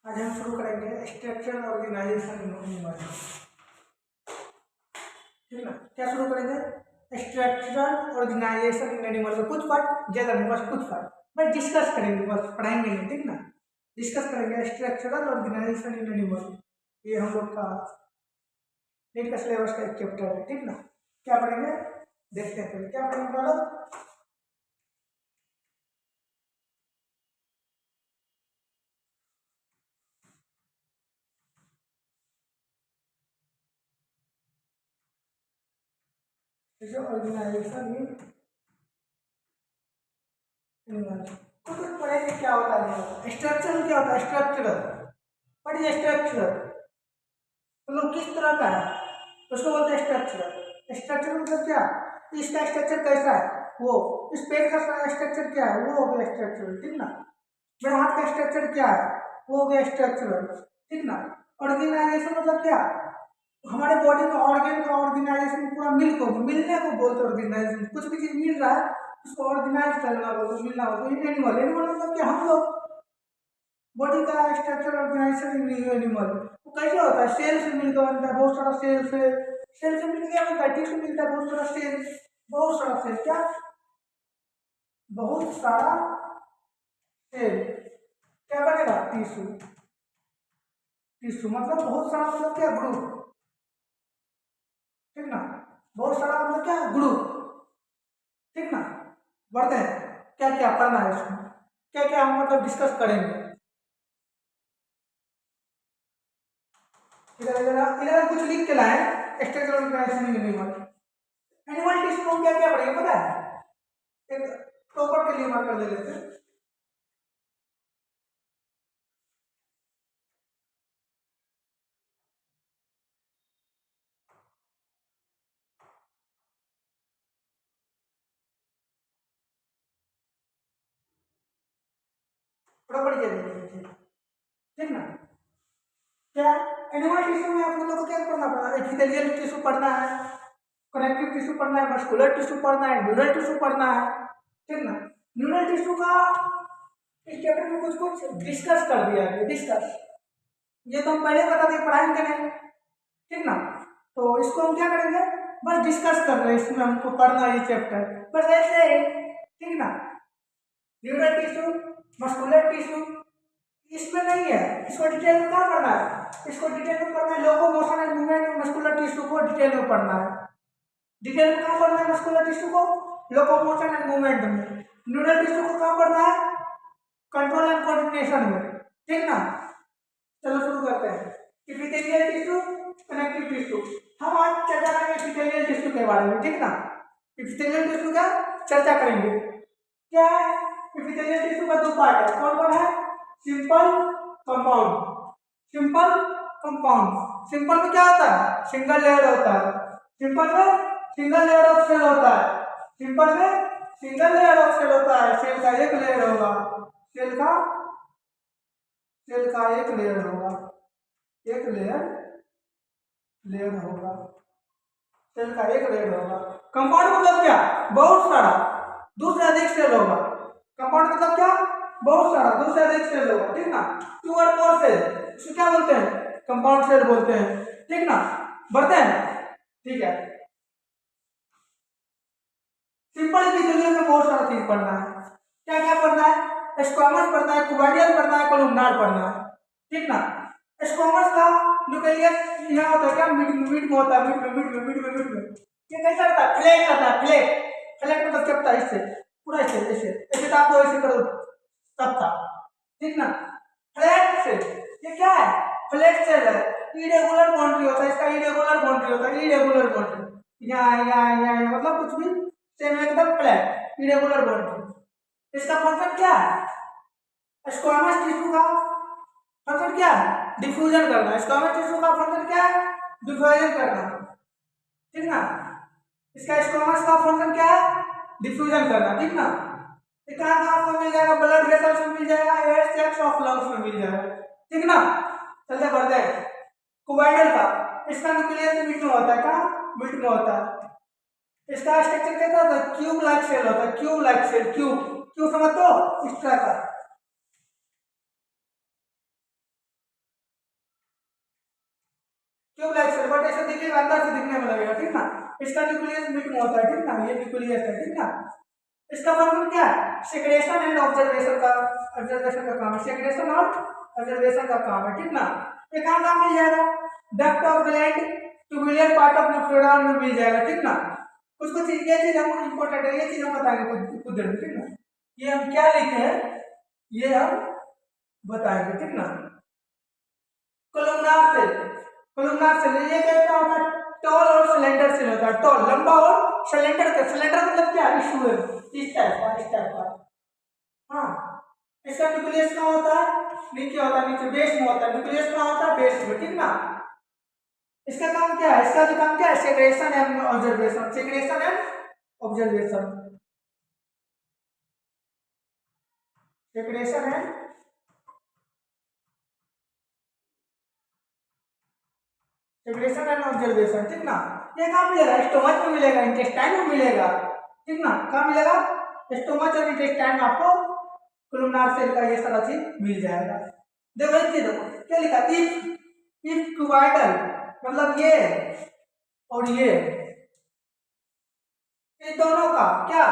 आज हम शुरू करेंगे स्ट्रक्चरल ऑर्गेनाइजेशन इन एनिमल। ठीक ना, क्या शुरू करेंगे? स्ट्रक्चरल ऑर्गेनाइजेशन इन एनिमल में कुछ पार्ट, ज्यादा नहीं, बस कुछ पार्ट बस डिस्कस करेंगे, बस पढ़ाएंगे नहीं। ठीक ना, डिस्कस करेंगे स्ट्रक्चरल ऑर्गेनाइजेशन इन एनिमल। ये हम लोग का नीट का सिलेबस का एक चैप्टर है। ठीक ना, क्या पढ़ेंगे देखते हैं। पहले क्या पढ़ेंगे बोलो? ऑर्गेनाइजेशन इन एनिमल कुछ कुछ पढ़ेंगे। क्या होता है स्ट्रक्चरल? क्या होता है स्ट्रक्चरल? पढ़िए स्ट्रक्चरल मतलब किस तरह का है, उसको बोलते हैं स्ट्रक्चर। स्ट्रक्चर मतलब क्या? इसका स्ट्रक्चर कैसा है, वो इस पेट का स्ट्रक्चर क्या है, वो हो गया स्ट्रक्चर। ठीक ना, मेरे हाथ का स्ट्रक्चर क्या है, वो हो गया स्ट्रक्चर। ठीक ना, ऑर्गेनाइजेशन मतलब क्या? हमारे बॉडी का ऑर्गन का ऑर्गेनाइजेशन पूरा मिलने को बोलते हैं ऑर्गेनाइजेशन। कुछ भी चीज मिल रहा है उसको ऑर्गेनाइज करना बोलते हैं, मिलना बोलते हैं। एनिमल, एनिमल मतलब क्या? हम लोग बॉडी का स्ट्रक्चर ऑर्गेनाइजेशन एनिमल वो कैसे होता है? सेल से मिलकर बनता है, बहुत सारा सेल से मिलकर क्या बनता है? टिश्यू मिलता है, बहुत सारा सेल, बहुत सारा सेल। क्या? बहुत सारा सेल क्या बनेगा? टिश्यू। टिश्यू मतलब बहुत सारा, मतलब क्या? ग्रुप। ठीक ना, बहुत सारा मतलब क्या? ग्रुप। ठीक ना, बढ़ते हैं। क्या क्या पढ़ना है इसमें, क्या क्या हम मतलब डिस्कस करेंगे। इधर इधर इधर कुछ लिख के लाए structural organisation animal. Animal tissue को क्या क्या पढ़ेंगे पता है? एक टॉपर के लिए मार्कर ले लेते हैं। प्रॉपर के ले लेते हैं। ठीक ना, क्या एनिमल टिश्यू में आप लोगों को क्या पढ़ना पड़ा? एपिथेलियल टिश्यू पढ़ना है, कनेक्टिव टिश्यू पढ़ना है, मस्कुलर टिश्यू पढ़ना है, न्यूरल टिश्यू पढ़ना है। ठीक ना, न्यूरल टिश्यू का इस चैप्टर में कुछ कुछ डिस्कस कर दिया है। डिस्कस ये तो हम पहले बता दें, पढ़ाएंगे नहीं। ठीक ना, तो इसको हम क्या करेंगे? बस डिस्कस कर रहे हैं, इसमें हमको पढ़ना है ये चैप्टर बस ऐसे ही। ठीक ना, न्यूरल टिश्यू, मस्कुलर टिश्यू इसमें नहीं है, इसको डिटेल में क्या पढ़ना है? इसको डिटेल में पढ़ना है। लोको मोशन एंड मूवमेंट में मस्कुलर टिश्यू को डिटेल में पढ़ना है। डिटेल में कहाँ पढ़ना है मस्कुलर टिश्यू को? लोको मोशन एंड मूवमेंट में। न्यूरल टिश्यू को कहाँ पढ़ना है? कंट्रोल एंड कोऑर्डिनेशन में। ठीक ना, चलो शुरू करते हैं। Epithelial tissue, connective tissue. हम आज चर्चा करेंगे एपिथेलियल टिश्यू के बारे में। ठीक ना, एपिथेलियल टिश्यू का चर्चा करेंगे। क्या है? एपिथेलियल टिश्यू का दो पार्ट है। कौन कौन है? Simple, compound. Simple, compound. Simple में क्या होता है? सिंगल लेयर होता है। सिंपल में सिंगल लेयर ऑफ सेल होता है। सिंपल में सिंगल लेयर ऑफ सेल होता है। सेल का एक लेयर होगा, सेल का एक लेयर होगा, एक लेयर लेयर होगा, सेल का एक लेयर होगा। कंपाउंड मतलब क्या? बहुत सारा, दो से अधिक सेल होगा। कंपाउंड मतलब क्या? बहुत सारा, दो से अधिक सेल होगा। ठीक ना, टू और मोर सेल, इसको क्या बोलते हैं? कंपाउंड सेल बोलते हैं। ठीक ना, बढ़ते हैं। ठीक है, सिंपल एपिथेलियम में बहुत सारा चीज पढ़ना है। क्या क्या पढ़ना है? स्क्वामस पढ़ना है, क्यूबाइडियल पढ़ना है, कोलुमनार पढ़ना है। ठीक ना, स्क्वामस का न्यूक्लियस यहाँ होता है, क्या मिड में होता है, मिड में ये कैसा होता है? फ्लैट होता है, फ्लैट। फ्लैट मतलब चपटा, इससे पूरा ऐसे ऐसे ऐसे तो आप ऐसे करो तब था। ठीक ना, फ्लैट सेल ये क्या है? फ्लैट सेल है। इरेगुलर बाउंड्री होता है, इसका इरेगुलर बाउंड्री होता है, इरेगुलर बाउंड्री यहाँ मतलब कुछ भी सेम एकदम फ्लैट, इरेगुलर बाउंड्री। इसका फंक्शन क्या है? स्क्वामस टिश्यू का फंक्शन क्या है? डिफ्यूजन करना। स्क्वामस टिश्यू का फंक्शन क्या है? डिफ्यूजन करना। ठीक ना, इसका स्क्वामस का फंक्शन क्या है? डिफ्यूजन करना। ठीक ना, ये कहाँ कहाँ पर मिल जाएगा? ब्लड वेसल्स में मिल जाएगा, एयर सैक्स ऑफ लंग्स में मिल जाएगा। ठीक ना, चलते बढ़ते हैं। क्यूबाइडल का, इसका न्यूक्लियस मिड में होता है, कहाँ? मिड में होता है। इसका स्ट्रक्चर कैसा होता है? क्यूब लाइक सेल होता है, cube like cell. Cube, cube समझ तो इस तरह का। कैसे दिखेगा, अंदर से दिखने में लगेगा, ठीक ना। इसका न्यूक्लियस मिड में होता है, ठीक ना, ये न्यूक्लियस है, ठीक ना। इसका फंक्शन क्या है, सेक्रेशन एंड ऑब्जर्वेशन का काम है, सेक्रेशन और ऑब्जर्वेशन का काम है, ठीक ना। ये कहाँ कहाँ मिल जाएगा, duct of gland, tubular part of nucleus में मिल जाएगा, ठीक ना। कुछ कुछ ये चीज हमको इंपॉर्टेंट है, ये चीज हम बताएंगे कुछ देर में, ठीक ना। ये हम क्या लिखे हैं ये हम बताएंगे, ठीक ना। कोलुमनार सेल, कोलुमनार सेल ये कैसा होता है, टॉल और सिलेंडर सेल होता है, टॉल लंबा और सिलेंडर का, सिलेंडर मतलब क्या है, इशू है, इस टाइप का। हाँ, इसका न्यूक्लियस कहाँ होता है, नीचे होता है, नीचे बेस में होता है, न्यूक्लियस कहाँ होता है, बेस में, ठीक ना। इसका काम क्या है, इसका जो काम क्या है, secretion and observation, secretion and observation, secretion and secretion and observation, ठीक ना। ये कहाँ मिलेगा, स्टोमच में मिलेगा, इंटेस्टाइन में मिलेगा, ठीक ना। कहाँ मिलेगा, स्टोमच और इंटेस्टाइन में आपको कोलुमनार सेल का ये सारा चीज मिल जाएगा। देखो एक चीज देखो क्या लिखा, इफ क्यूबाइडल मतलब ये और ये इन दोनों का क्या,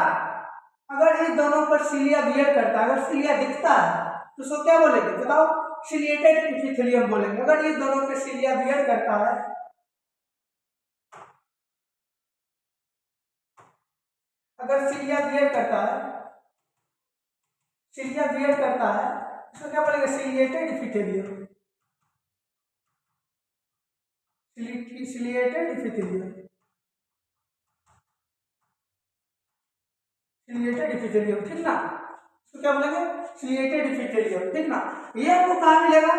अगर इन दोनों पर सिलिया बियर करता है, अगर सिलिया दिखता है तो उसको क्या बोलेंगे बताओ, सिलिएटेड एपिथेलियम बोलेंगे। अगर इन दोनों पे सिलिया बियर करता है, अगर सिलिया बियर करता है, सिलिया बियर करता है, इसको क्या बोलेंगे, ciliated epithelium, ciliated epithelium, ciliated epithelium, ठीक ना। इसको क्या बोलेंगे, सिलिएटेड एपिथेलियम, ठीक ना। ये आपको कहाँ मिलेगा,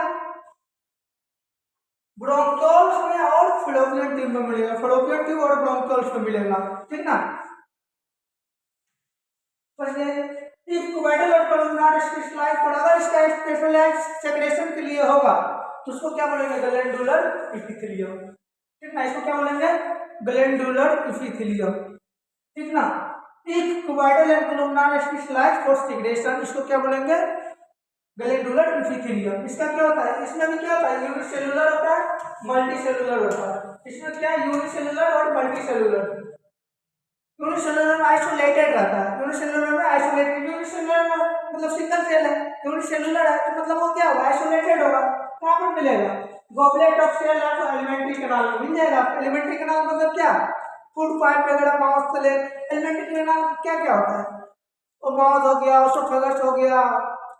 ब्रोंकियोल्स में और फ्लोपियन ट्यूब में मिलेगा, फ्लोपियन ट्यूब और ब्रोंकियोल्स में मिलेगा, ठीक ना। इफ क्यूबाइडल और कोलुमनार स्पेशलाइज, पर अगर इसका स्पेशलाइज सेक्रेशन के लिए होगा तो उसको क्या बोलेंगे, ग्लैंडुलर एपिथेलियम, ठीक ना। इसको क्या बोलेंगे, ग्लैंडुलर एपिथेलियम, ठीक ना। If cuboidal and columnar specialise for secretion, इसको क्या बोलेंगे, ग्लैंडुलर एपिथेलियम। इसका क्या होता है, इसमें भी क्या होता है, यूनिसेलुलर होता है, मल्टीसेलुलर होता है। इसमें क्या है, यूनिसेलुलर और मल्टीसेलुलर। यूनिसेलुलर में आइसोलेटेड रहता है, यूनिसेलुलर में आइसोलेटेड, यूनिसेलुलर मतलब सिंगल सेल है, यूनिसेलुलर है तो मतलब वो क्या होगा, आइसोलेटेड होगा। कहाँ पर मिलेगा, गॉबलेट ऑफ सेल आपको एलिमेंट्री कैनाल में मिल जाएगा। एलिमेंट्री कैनाल मतलब क्या, फूड पाइप वगैरह, माउथ से ले, एलिमेंट्री कैनाल क्या क्या होता है, वो माउथ हो गया, ओसोफेगस हो गया,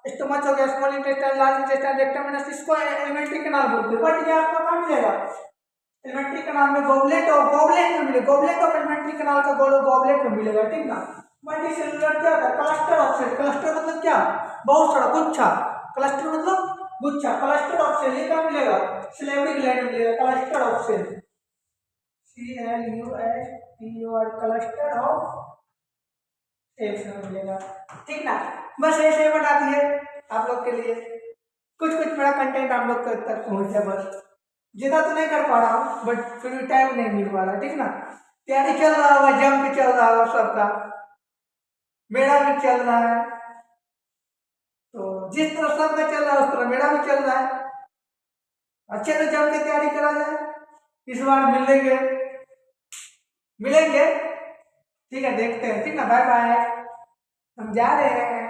स्टमच हो गया, small intestine, large intestine, rectum, anus, इसको एलिमेंट्री कैनाल बोलते हैं। बट ये आपको कहाँ मिलेगा, एलिमेंट्री कैनाल में गॉबलेट और गॉबलेट में मिलेगा, गॉबलेट ऑफ एलिमेंट्री कैनाल का गॉबलेट में मिलेगा, ठीक ना। मल्टीसेलुलर क्या होता है, क्लस्टर ऑफ सेल, क्लस्टर मतलब क्या, बहुत सारा, गुच्छा, क्लस्टर मतलब गुच्छा, क्लस्टर ऑफ सेल, ये कहाँ मिलेगा, सिलेवरी ग्लैंड में मिलेगा, cluster of cell, CLUSTUR, cluster of cells में मिलेगा, ठीक ना। बस ऐसे बता दिए आप लोग के लिए, कुछ कुछ मेरा कंटेंट आप लोग तक पहुंच जाए, बस ज्यादा तो नहीं कर पा रहा हूँ, बट फिर भी टाइम नहीं मिल पा रहा, ठीक ना। तैयारी चल रहा होगा, जंप चल रहा होगा सबका, मेरा भी चल रहा है, तो जिस तरह सबका चल रहा है उस तरह मेरा भी चल रहा है। अच्छे से जम के तैयारी करा जाए, इस बार मिलेंगे मिलेंगे, ठीक है, देखते हैं, ठीक ना, बाय बाय, हम जा रहे हैं।